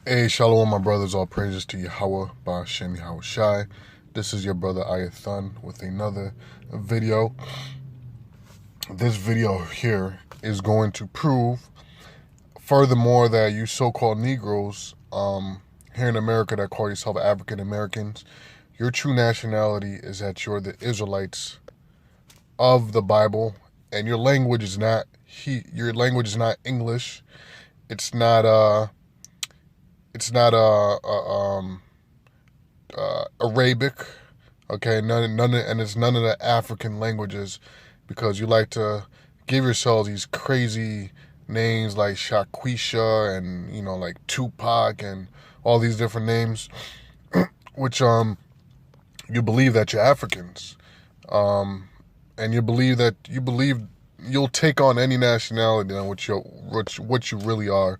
Hey, Shalawam, my brothers, all praises to YAHAWAH, BAHASHAM, YAHAWASHI. This is your brother ISRAELITES with another video. This video here is going to prove, furthermore, that you so-called Negroes here in America that call yourself African Americans, your true nationality is that you're the Israelites of the Bible, and your language is not English. It's not Arabic, okay? And it's none of the African languages, because you like to give yourselves these crazy names like Shaquisha and like Tupac and all these different names, which you believe that you're Africans, and you believe you'll take on any nationality on what you really are,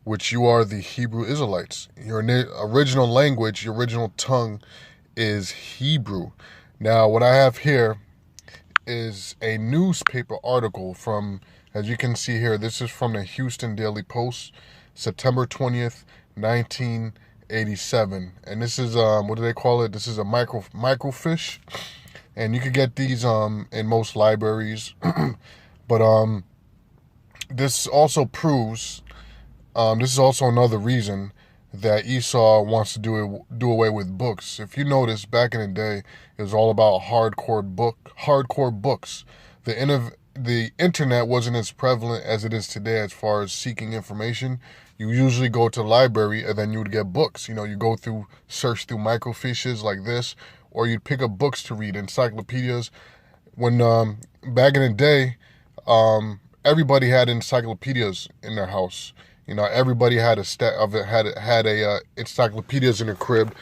which you are the Hebrew Israelites. Your original language, your original tongue is Hebrew. Now, what I have here is a newspaper article from, as you can see here, this is from the Houston Daily Post, September 20th, 1987. And this is, what do they call it? This is a microfiche. And you could get these in most libraries. But this also proves, this is also another reason that Esau wants to do away with books. If you notice, back in the day, it was all about hardcore books. The internet wasn't as prevalent as it is today as far as seeking information. You usually go to the library and then you would get books. You go search through microfiches like this, or you'd pick up books to read, encyclopedias. When back in the day, everybody had encyclopedias in their house. Everybody had encyclopedias in their crib,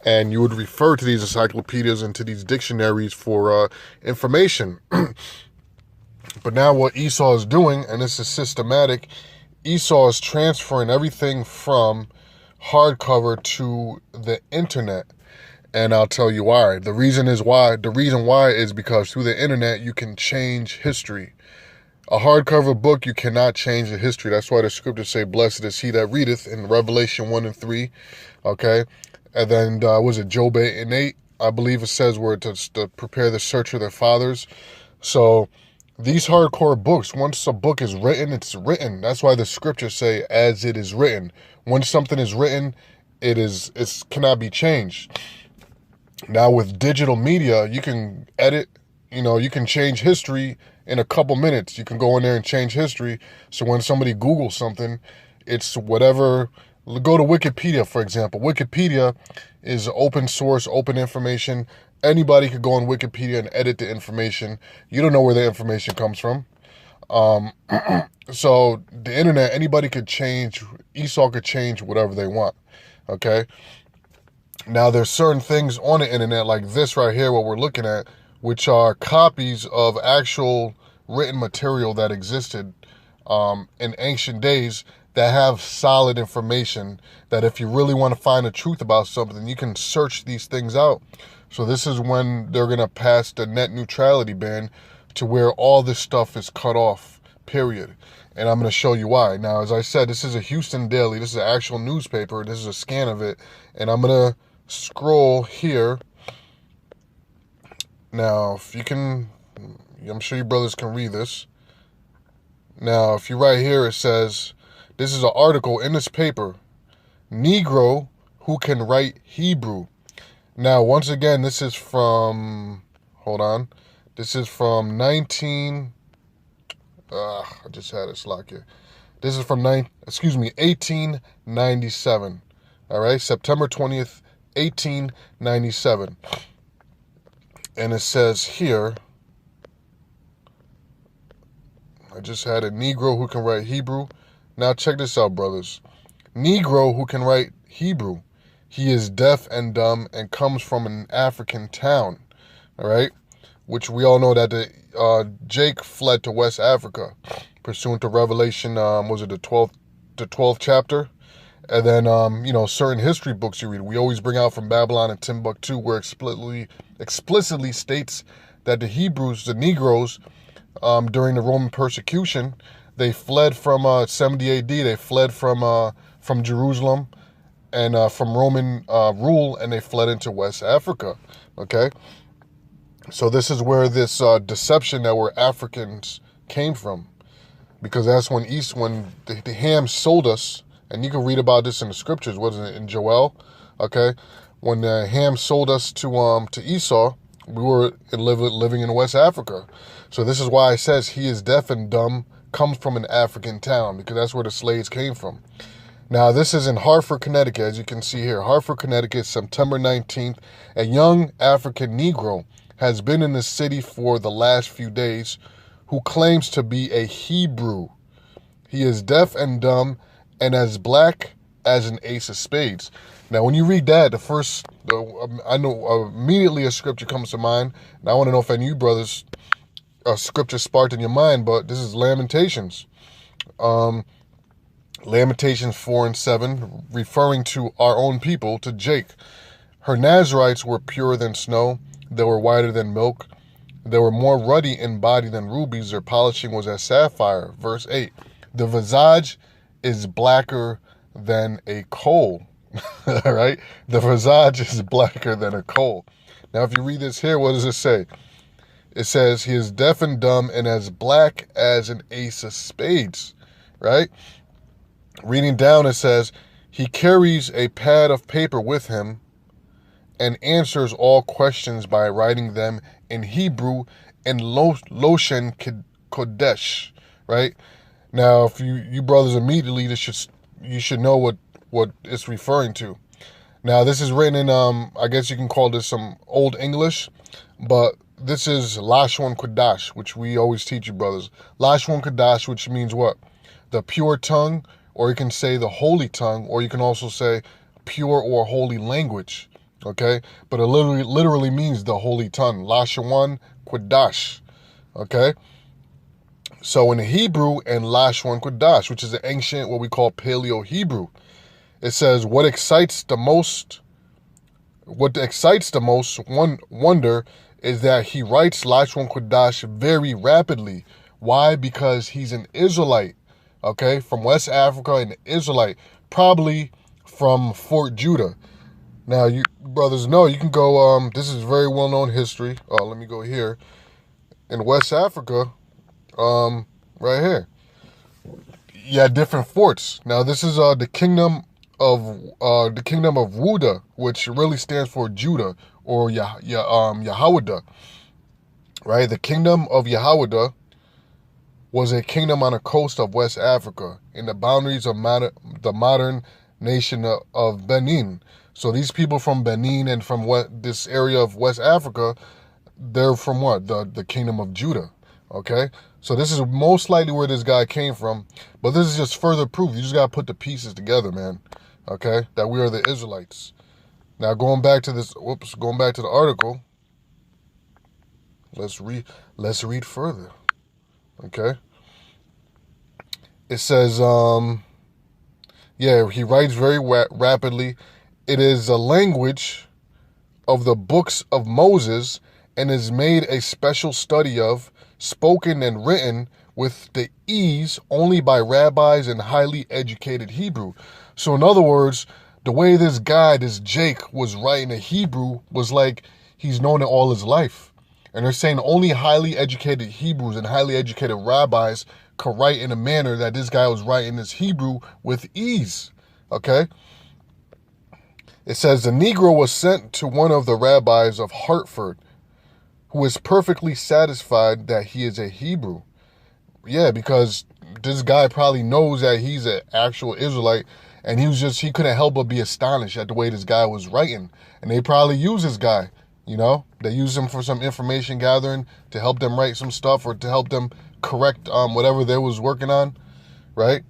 and you would refer to these encyclopedias and to these dictionaries for information. But now what Esau is doing, and this is systematic, Esau is transferring everything from hardcover to the internet. And I'll tell you why. The reason why is because through the internet you can change history. A hardcover book, you cannot change the history. That's why the scriptures say, blessed is he that readeth, in Revelation 1 and 3, okay? And then, was it Job 8 and 8? I believe it says where to prepare the search of their fathers. So these hardcore books, once a book is written, it's written. That's why the scriptures say, as it is written. When something is written, it cannot be changed. Now with digital media, you can edit, you can change history in a couple minutes. You can go in there and change history. So when somebody Googles something, it's whatever. Go to Wikipedia, for example. Wikipedia is open source, open information. Anybody could go on Wikipedia and edit the information. You don't know where the information comes from. So the internet, anybody could change. Esau could change whatever they want. Okay. Now there's certain things on the internet like this right here, what we're looking at, which are copies of actual written material that existed in ancient days that have solid information that if you really want to find the truth about something, you can search these things out. So this is when they're going to pass the net neutrality ban to where all this stuff is cut off, period. And I'm going to show you why. Now, as I said, this is a Houston Daily. This is an actual newspaper. This is a scan of it. And I'm going to scroll here. Now, if you can, I'm sure you brothers can read this. Now, if you right here, it says, this is an article in this paper, Negro who can write Hebrew. Now, once again, this is from, this is from I just had a slack here. This is from 1897. All right, September 20th, 1897. And it says here, I just had a Negro who can write Hebrew. Now check this out, brothers. Negro who can write Hebrew. He is deaf and dumb and comes from an African town. All right? Which we all know that Jake fled to West Africa pursuant to Revelation, was it the 12th chapter? And then, certain history books you read, we always bring out from Babylon and Timbuktu, where explicitly states that the Hebrews, the Negroes, during the Roman persecution, they fled from 70 AD. They fled from Jerusalem, and from Roman rule, and they fled into West Africa. Okay, so this is where this deception that we're Africans came from, because that's when the Ham sold us, and you can read about this in the scriptures. What is it in Joel? Okay, when Ham sold us to Esau, we were living in West Africa. So this is why it says he is deaf and dumb, comes from an African town, because that's where the slaves came from. Now, this is in Hartford, Connecticut, as you can see here. Hartford, Connecticut, September 19th. A young African Negro has been in the city for the last few days who claims to be a Hebrew. He is deaf and dumb and as black as an ace of spades. Now, when you read that, I know immediately a scripture comes to mind. And I want to know if any of you brothers, a scripture sparked in your mind, but this is Lamentations. Lamentations 4:7, referring to our own people, to Jake. Her Nazarites were purer than snow. They were whiter than milk. They were more ruddy in body than rubies. Their polishing was as sapphire. Verse 8, the visage is blacker than a coal. All right? The visage is blacker than a coal. Now, if you read this here, what does it say? It says, he is deaf and dumb and as black as an ace of spades. Right? Reading down, it says, he carries a pad of paper with him and answers all questions by writing them in Hebrew and Loshen Kodesh, right? Now, if you brothers immediately, you should know what it's referring to. Now, this is written in, I guess you can call this some Old English, but this is Lashon Kodash, which we always teach you brothers. Lashon Kodash, which means what? The pure tongue, or you can say the holy tongue, or you can also say pure or holy language, okay? But it literally means the holy tongue, Lashon Kodash, okay? So in Hebrew and Lashon Kodash, which is the ancient, what we call Paleo-Hebrew, it says, what excites the most wonder is that he writes Lashon Kodash very rapidly. Why? Because he's an Israelite. Okay, from West Africa, and Israelite, probably from Fort Judah. Now, you brothers know, you can go, this is very well-known history. Let me go here. In West Africa, right here, you had different forts. Now, this is the kingdom of Judah, which really stands for Judah, or YAHAWAH, right? The kingdom of YAHAWAH was a kingdom on the coast of West Africa, in the boundaries of the modern nation of Benin. So these people from Benin and from this area of West Africa, they're from what? The kingdom of Judah, okay? So this is most likely where this guy came from, but this is just further proof. You just got to put the pieces together, man, okay? That we are the Israelites. Now, going back to the article, let's read further. Okay. It says, he writes very rapidly. It is a language of the books of Moses and is made a special study of, spoken and written with the ease only by rabbis and highly educated Hebrew. So in other words, the way this Jake was writing a Hebrew was like he's known it all his life. And they're saying only highly educated Hebrews and highly educated rabbis could write in a manner that this guy was writing this Hebrew with ease, okay? It says, the Negro was sent to one of the rabbis of Hartford, who is perfectly satisfied that he is a Hebrew. Yeah, because this guy probably knows that he's an actual Israelite, and he couldn't help but be astonished at the way this guy was writing. And they probably use this guy. You know, they use them for some information gathering, to help them write some stuff, or to help them correct whatever they was working on, right?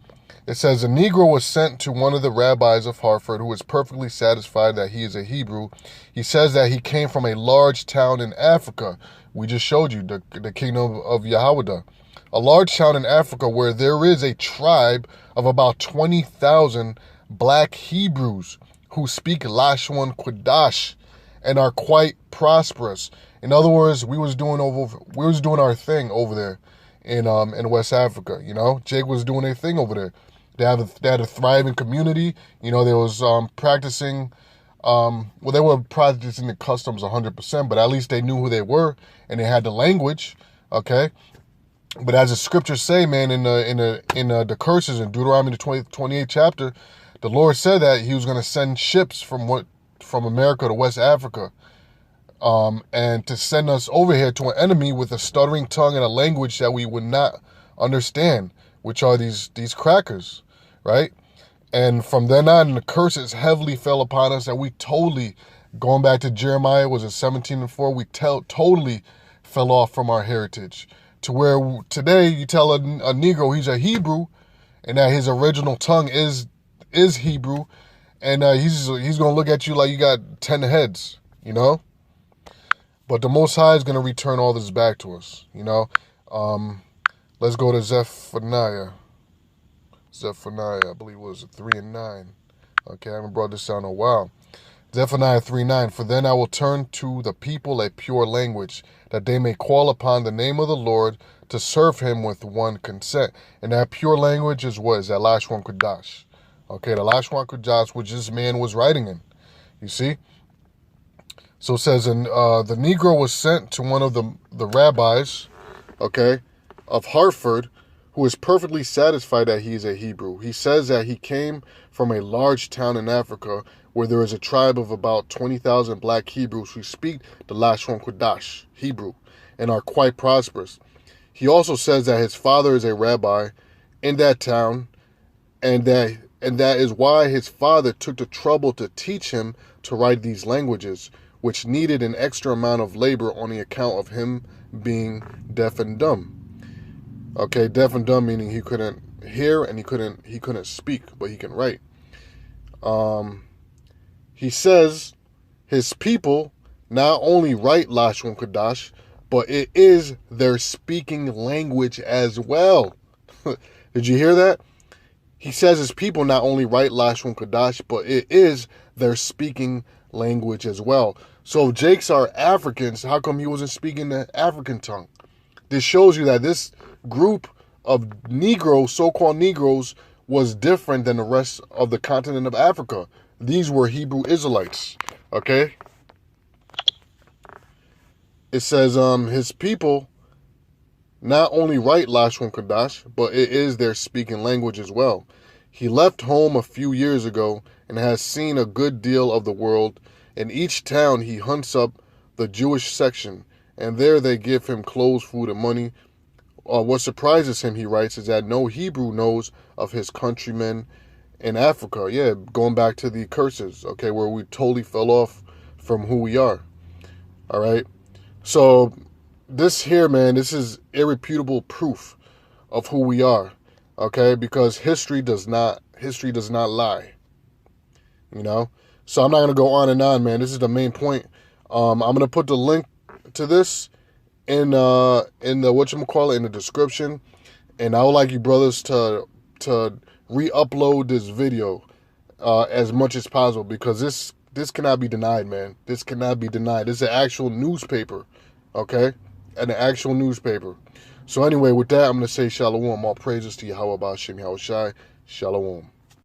It says, a Negro was sent to one of the rabbis of Hartford who is perfectly satisfied that he is a Hebrew. He says that he came from a large town in Africa. We just showed you the kingdom of YAHAWAH. A large town in Africa where there is a tribe of about 20,000 black Hebrews who speak Lashon Kodash and are quite prosperous. In other words, we was doing our thing over there in West Africa. You know, Jake was doing a thing over there. They had a thriving community. You know, they was practicing. Well, they were practicing the customs 100%, but at least they knew who they were and they had the language. Okay. But as the scriptures say, man, in the curses in Deuteronomy the 28th chapter, the Lord said that He was going to send ships from America to West Africa, and to send us over here to an enemy with a stuttering tongue and a language that we would not understand, which are these crackers, right? And from then on, the curses heavily fell upon us, and we totally, going back to Jeremiah, was it 17:4? We totally fell off from our heritage. To where today you tell a Negro he's a Hebrew, and that his original tongue is Hebrew, and he's gonna look at you like you got 10 heads, you know. But the Most High is gonna return all this back to us, you know. Let's go to Zephaniah. I believe it was 3:9. Okay, I haven't brought this down in a while. Zephaniah 3:9. For then I will turn to the people a pure language, that they may call upon the name of the Lord to serve Him with one consent. And that pure language is what? Is that LaShawan Kodash. Okay, the LaShawan Kodash, which this man was writing in. You see? So it says, and the Negro was sent to one of the rabbis, okay, of Hartford, who is perfectly satisfied that he is a Hebrew. He says that he came from a large town in Africa where there is a tribe of about 20,000 black Hebrews who speak the LaShawan Kodash, Hebrew, and are quite prosperous. He also says that his father is a rabbi in that town, and that is why his father took the trouble to teach him to write these languages, which needed an extra amount of labor on the account of him being deaf and dumb. Okay, deaf and dumb meaning he couldn't hear and he couldn't speak, but he can write. He says his people not only write LaShawan Kodash, but it is their speaking language as well. Did you hear that? He says his people not only write LaShawan Kodash, but it is their speaking language as well. So if Jakes are Africans, how come he wasn't speaking the African tongue? This shows you that this group of Negroes, so-called Negroes, was different than the rest of the continent of Africa. These were Hebrew Israelites, okay? It says his people not only write LaShawan Kodash, but it is their speaking language as well. He left home a few years ago and has seen a good deal of the world. In each town, he hunts up the Jewish section, and there they give him clothes, food, and money. What surprises him, he writes, is that no Hebrew knows of his countrymen in Africa. Yeah, going back to the curses, okay, where we totally fell off from who we are. All right. So this here, man, this is irrefutable proof of who we are. Okay, because history does not lie. You know? So I'm not gonna go on and on, man. This is the main point. I'm gonna put the link to this in the whatchamacallit in the description. And I would like you brothers to re-upload this video as much as possible, because this cannot be denied, man. This cannot be denied. This is an actual newspaper, okay? An actual newspaper. So anyway, with that, I'm going to say shalom. All praises to Yahawah, BAHASHAM, YAHAWASHI. Shalom.